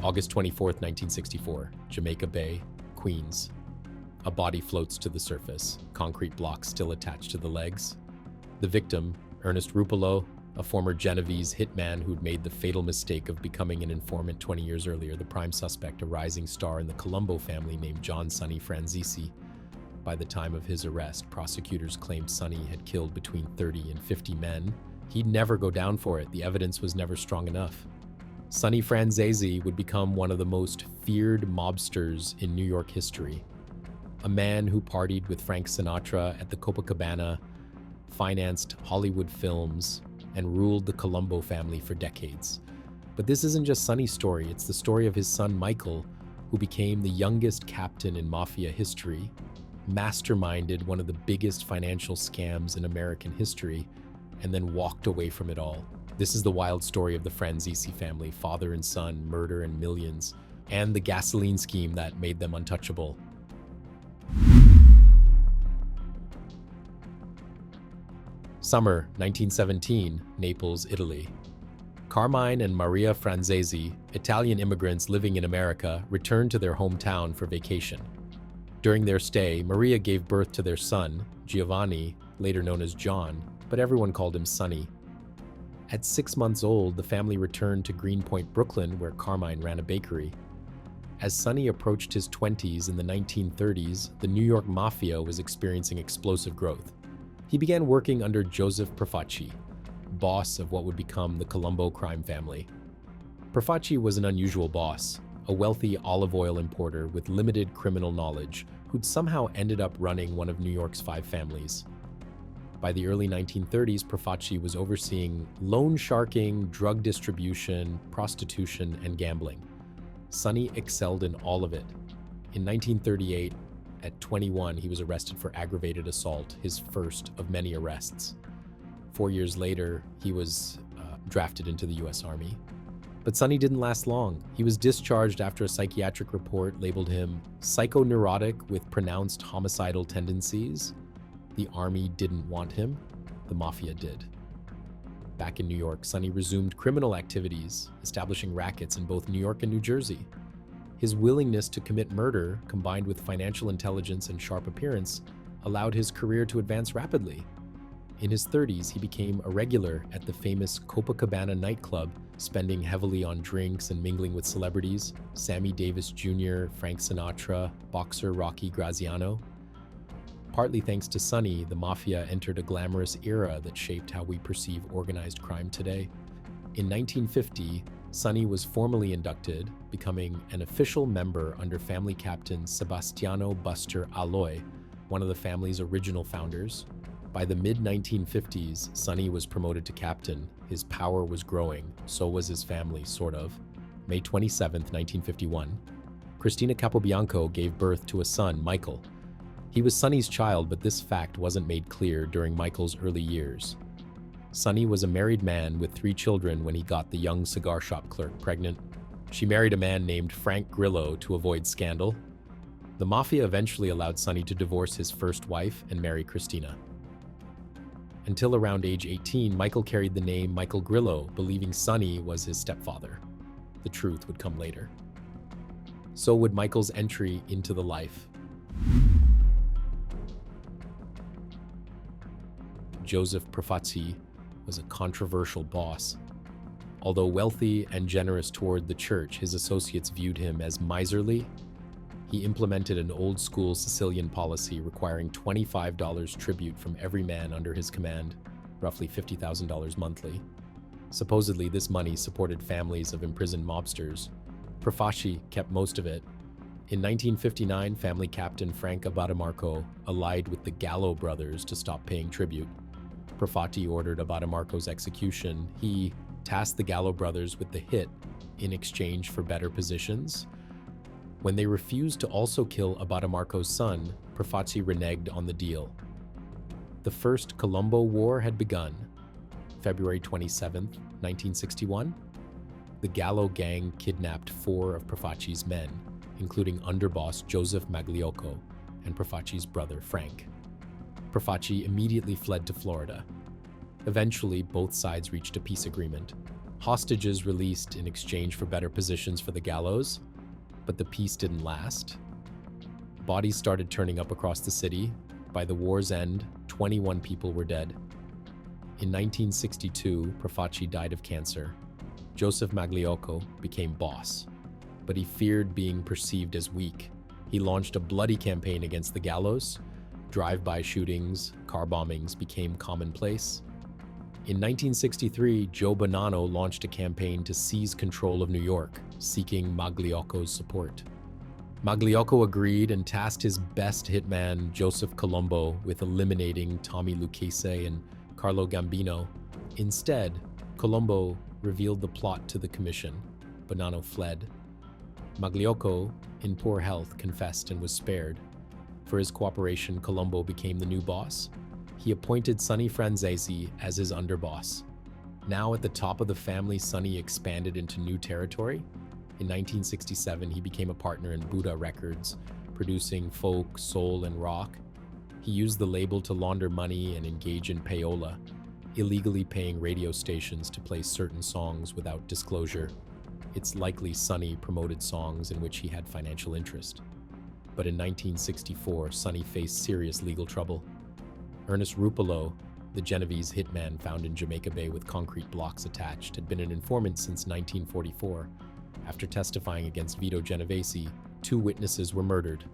August 24th, 1964, Jamaica Bay, Queens. A body floats to the surface, concrete blocks still attached to the legs. The victim, Ernest Rupolo, a former Genovese hitman who'd made the fatal mistake of becoming an informant 20 years earlier. The prime suspect, a rising star in the Colombo family named John Sonny Franzese. By the time of his arrest, prosecutors claimed Sonny had killed between 30 and 50 men. He'd never go down for it. The evidence was never strong enough. Sonny Franzese would become one of the most feared mobsters in New York history. A man who partied with Frank Sinatra at the Copacabana, financed Hollywood films, and ruled the Colombo family for decades. But this isn't just Sonny's story, it's the story of his son Michael, who became the youngest captain in Mafia history, masterminded one of the biggest financial scams in American history, and then walked away from it all. This is the wild story of the Franzese family, father and son, murder and millions, and the gasoline scheme that made them untouchable. Summer 1917, Naples, Italy. Carmine and Maria Franzese, Italian immigrants living in America, returned to their hometown for vacation. During their stay, Maria gave birth to their son, Giovanni, later known as John, but everyone called him Sonny. At 6 months old, the family returned to Greenpoint, Brooklyn, where Carmine ran a bakery. As Sonny approached his 20s in the 1930s, the New York Mafia was experiencing explosive growth. He began working under Joseph Profaci, boss of what would become the Colombo crime family. Profaci was an unusual boss, a wealthy olive oil importer with limited criminal knowledge who'd somehow ended up running one of New York's 5 families. By the early 1930s, Profaci was overseeing loan sharking, drug distribution, prostitution, and gambling. Sonny excelled in all of it. In 1938, at 21, he was arrested for aggravated assault, his first of many arrests. 4 years later, he was drafted into the U.S. Army. But Sonny didn't last long. He was discharged after a psychiatric report labeled him psychoneurotic with pronounced homicidal tendencies. The Army didn't want him. The Mafia did. Back in New York, Sonny resumed criminal activities, establishing rackets in both New York and New Jersey. His willingness to commit murder, combined with financial intelligence and sharp appearance, allowed his career to advance rapidly. In his 30s, he became a regular at the famous Copacabana nightclub, spending heavily on drinks and mingling with celebrities, Sammy Davis Jr., Frank Sinatra, boxer Rocky Graziano. Partly thanks to Sonny, the Mafia entered a glamorous era that shaped how we perceive organized crime today. In 1950, Sonny was formally inducted, becoming an official member under family captain Sebastiano Buster Alloy, one of the family's original founders. By the mid-1950s, Sonny was promoted to captain. His power was growing, so was his family, sort of. May 27, 1951, Cristina Capobianco gave birth to a son, Michael. He was Sonny's child, but this fact wasn't made clear during Michael's early years. Sonny was a married man with 3 children when he got the young cigar shop clerk pregnant. She married a man named Frank Grillo to avoid scandal. The Mafia eventually allowed Sonny to divorce his first wife and marry Cristina. Until around age 18, Michael carried the name Michael Grillo, believing Sonny was his stepfather. The truth would come later. So would Michael's entry into the life. Joseph Profaci was a controversial boss. Although wealthy and generous toward the church, his associates viewed him as miserly. He implemented an old-school Sicilian policy requiring $25 tribute from every man under his command, roughly $50,000 monthly. Supposedly, this money supported families of imprisoned mobsters. Profaci kept most of it. In 1959, family captain Frank Abadamarco allied with the Gallo brothers to stop paying tribute. Profaci ordered Abadamarco's execution. He tasked the Gallo brothers with the hit in exchange for better positions. When they refused to also kill Abadamarco's son, Profaci reneged on the deal. The First Colombo War had begun. February 27, 1961, the Gallo gang kidnapped 4 of Profaci's men, including underboss Joseph Magliocco and Profaci's brother Frank. Profaci immediately fled to Florida. Eventually, both sides reached a peace agreement. hostages released in exchange for better positions for the gallows, but the peace didn't last. Bodies started turning up across the city. By the war's end, 21 people were dead. In 1962, Profaci died of cancer. Joseph Magliocco became boss, but he feared being perceived as weak. He launched a bloody campaign against the gallows. Drive-by shootings, car bombings became commonplace. In 1963, Joe Bonanno launched a campaign to seize control of New York, seeking Magliocco's support. Magliocco agreed and tasked his best hitman, Joseph Colombo, with eliminating Tommy Lucchese and Carlo Gambino. Instead, Colombo revealed the plot to the commission. Bonanno fled. Magliocco, in poor health, confessed and was spared. For his cooperation, Colombo became the new boss. He appointed Sonny Franzese as his underboss. Now at the top of the family, Sonny expanded into new territory. In 1967, he became a partner in Buddha Records, producing folk, soul, and rock. He used the label to launder money and engage in payola, illegally paying radio stations to play certain songs without disclosure. It's likely Sonny promoted songs in which he had financial interest. But in 1964, Sonny faced serious legal trouble. Ernest Rupolo, the Genovese hitman found in Jamaica Bay with concrete blocks attached, had been an informant since 1944. After testifying against Vito Genovese, 2 witnesses were murdered,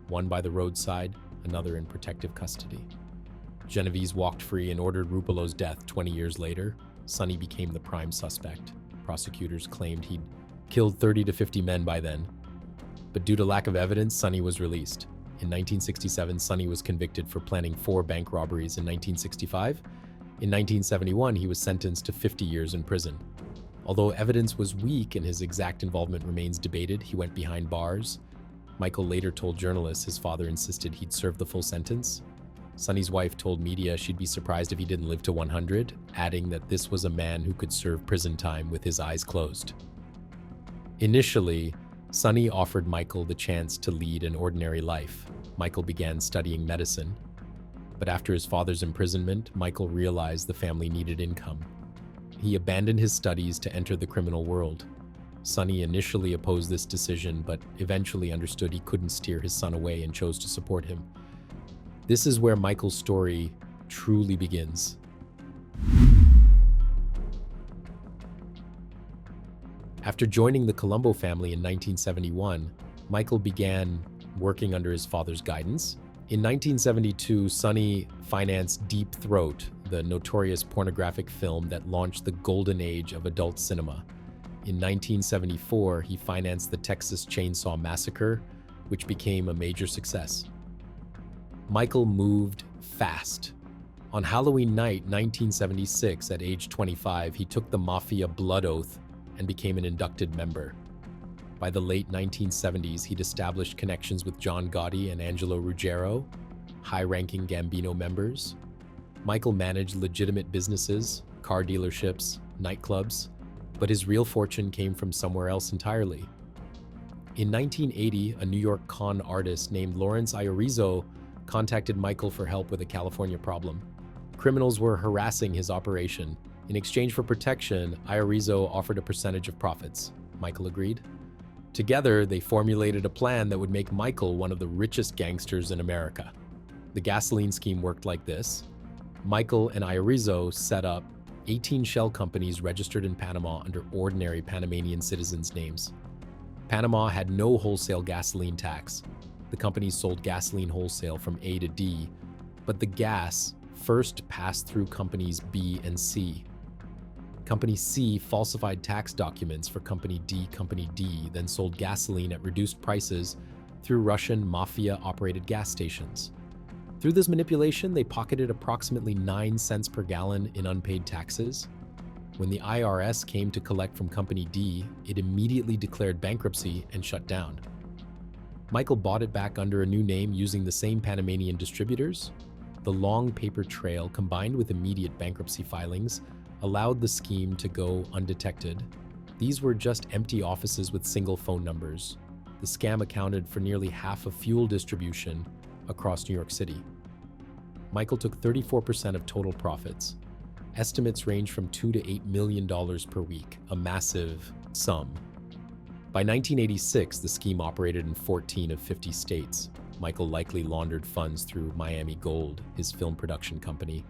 one by the roadside, another in protective custody. Genovese walked free and ordered Rupolo's death 20 years later. Sonny became the prime suspect. Prosecutors claimed he'd killed 30 to 50 men by then. But due to lack of evidence, Sonny was released. In 1967, Sonny was convicted for planning 4 bank robberies in 1965. In 1971, he was sentenced to 50 years in prison. Although evidence was weak and his exact involvement remains debated, he went behind bars. Michael later told journalists his father insisted he'd serve the full sentence. Sonny's wife told media she'd be surprised if he didn't live to 100, adding that this was a man who could serve prison time with his eyes closed. Initially, Sonny offered Michael the chance to lead an ordinary life. Michael began studying medicine. But after his father's imprisonment, Michael realized the family needed income. He abandoned his studies to enter the criminal world. Sonny initially opposed this decision, but eventually understood he couldn't steer his son away and chose to support him. This is where Michael's story truly begins. After joining the Colombo family in 1971, Michael began working under his father's guidance. In 1972, Sonny financed Deep Throat, the notorious pornographic film that launched the golden age of adult cinema. In 1974, he financed the Texas Chainsaw Massacre, which became a major success. Michael moved fast. On Halloween night, 1976, at age 25, he took the Mafia blood oath and became an inducted member. By the late 1970s, he'd established connections with John Gotti and Angelo Ruggiero, high-ranking Gambino members. Michael managed legitimate businesses, car dealerships, nightclubs, but his real fortune came from somewhere else entirely. In 1980, a New York con artist named Lawrence Iorizo contacted Michael for help with a California problem. Criminals were harassing his operation. In exchange for protection, Iorizo offered a percentage of profits. Michael agreed. Together, they formulated a plan that would make Michael one of the richest gangsters in America. The gasoline scheme worked like this. Michael and Iorizo set up 18 shell companies registered in Panama under ordinary Panamanian citizens' names. Panama had no wholesale gasoline tax. The companies sold gasoline wholesale from A to D, but the gas first passed through companies B and C. Company C falsified tax documents for Company D, then sold gasoline at reduced prices through Russian Mafia-operated gas stations. Through this manipulation, they pocketed approximately 9 cents per gallon in unpaid taxes. When the IRS came to collect from Company D, it immediately declared bankruptcy and shut down. Michael bought it back under a new name using the same Panamanian distributors. The long paper trail, combined with immediate bankruptcy filings, allowed the scheme to go undetected. These were just empty offices with single phone numbers. The scam accounted for nearly half of fuel distribution across New York City. Michael took 34% of total profits. Estimates range from $2 to $8 million per week, a massive sum. By 1986, the scheme operated in 14 of 50 states. Michael likely laundered funds through Miami Gold, his film production company.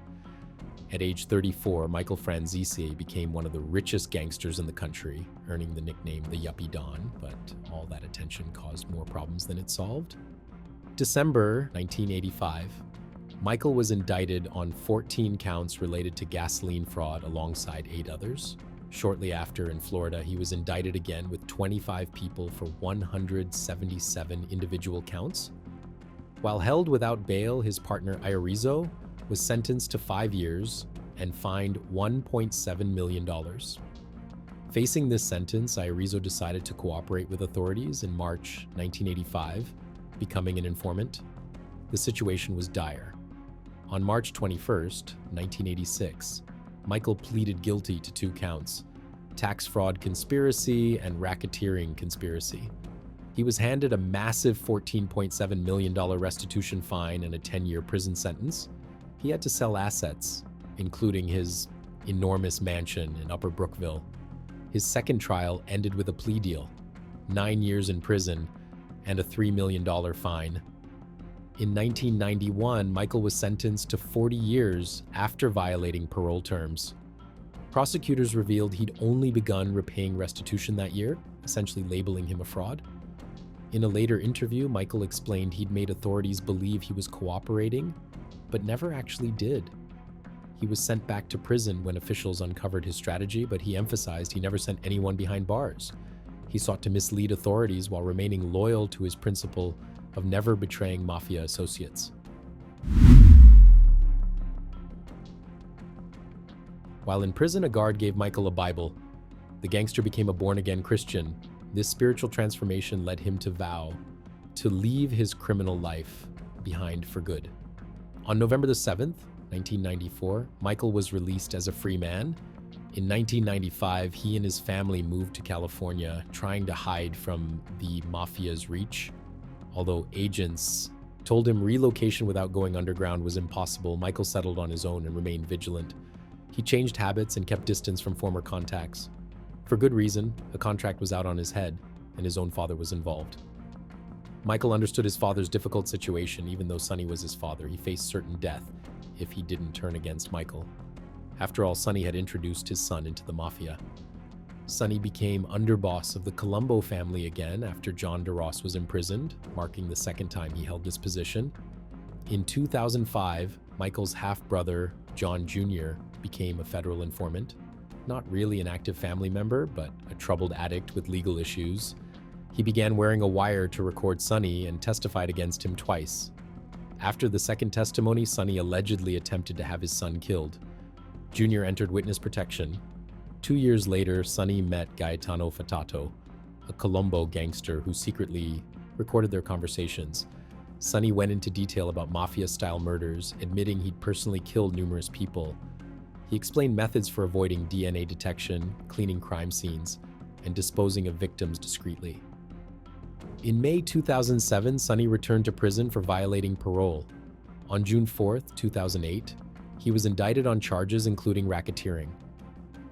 At age 34, Michael Franzese became one of the richest gangsters in the country, earning the nickname the Yuppie Don, but all that attention caused more problems than it solved. December 1985, Michael was indicted on 14 counts related to gasoline fraud alongside 8 others. Shortly after, in Florida, he was indicted again with 25 people for 177 individual counts. While held without bail, his partner Iorizo was sentenced to 5 years and fined $1.7 million. Facing this sentence, Iorizo decided to cooperate with authorities in March 1985, becoming an informant. The situation was dire. On March 21st, 1986, Michael pleaded guilty to 2 counts: tax fraud conspiracy and racketeering conspiracy. He was handed a massive $14.7 million restitution fine and a 10-year prison sentence. He had to sell assets, including his enormous mansion in Upper Brookville. His second trial ended with a plea deal, 9 years in prison and a $3 million fine. In 1991, Michael was sentenced to 40 years after violating parole terms. Prosecutors revealed he'd only begun repaying restitution that year, essentially labeling him a fraud. In a later interview, Michael explained he'd made authorities believe he was cooperating, but never actually did. He was sent back to prison when officials uncovered his strategy, but he emphasized he never sent anyone behind bars. He sought to mislead authorities while remaining loyal to his principle of never betraying Mafia associates. While in prison, a guard gave Michael a Bible. The gangster became a born-again Christian. This spiritual transformation led him to vow to leave his criminal life behind for good. On November the 7th, 1994, Michael was released as a free man. In 1995, he and his family moved to California, trying to hide from the Mafia's reach. Although agents told him relocation without going underground was impossible, Michael settled on his own and remained vigilant. He changed habits and kept distance from former contacts. For good reason, a contract was out on his head, and his own father was involved. Michael understood his father's difficult situation. Even though Sonny was his father, he faced certain death if he didn't turn against Michael. After all, Sonny had introduced his son into the Mafia. Sonny became underboss of the Colombo family again after John DeRoss was imprisoned, marking the second time he held this position. In 2005, Michael's half-brother, John Jr., became a federal informant. Not really an active family member, but a troubled addict with legal issues. He began wearing a wire to record Sonny and testified against him twice. After the second testimony, Sonny allegedly attempted to have his son killed. Jr. entered witness protection. 2 years later, Sonny met Gaetano Fatato, a Colombo gangster who secretly recorded their conversations. Sonny went into detail about Mafia-style murders, admitting he'd personally killed numerous people. He explained methods for avoiding DNA detection, cleaning crime scenes, and disposing of victims discreetly. In May 2007, Sonny returned to prison for violating parole. On June 4, 2008, he was indicted on charges including racketeering.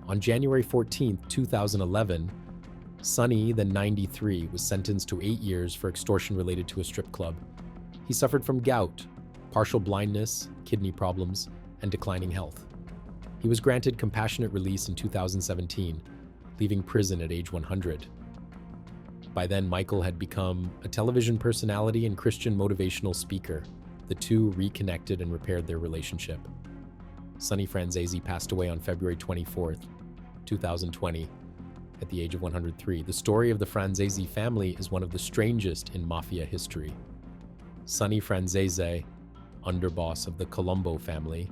On January 14, 2011, Sonny, then 93, was sentenced to 8 years for extortion related to a strip club. He suffered from gout, partial blindness, kidney problems, and declining health. He was granted compassionate release in 2017, leaving prison at age 100. By then, Michael had become a television personality and Christian motivational speaker. The two reconnected and repaired their relationship. Sonny Franzese passed away on February 24, 2020, at the age of 103. The story of the Franzese family is one of the strangest in Mafia history. Sonny Franzese, underboss of the Colombo family,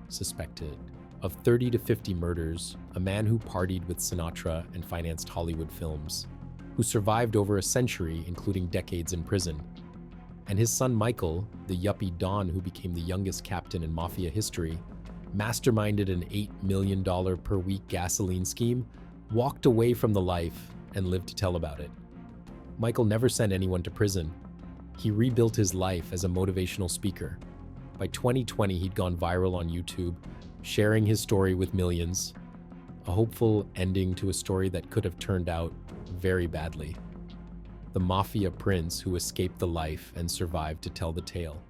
suspected of 30 to 50 murders, a man who partied with Sinatra and financed Hollywood films, who survived over a century, including decades in prison. And his son Michael, the yuppie Don who became the youngest captain in Mafia history, masterminded an $8 million per week gasoline scheme, walked away from the life, and lived to tell about it. Michael never sent anyone to prison. He rebuilt his life as a motivational speaker. By 2020, he'd gone viral on YouTube, sharing his story with millions. A hopeful ending to a story that could have turned out very badly. The Mafia prince who escaped the life and survived to tell the tale.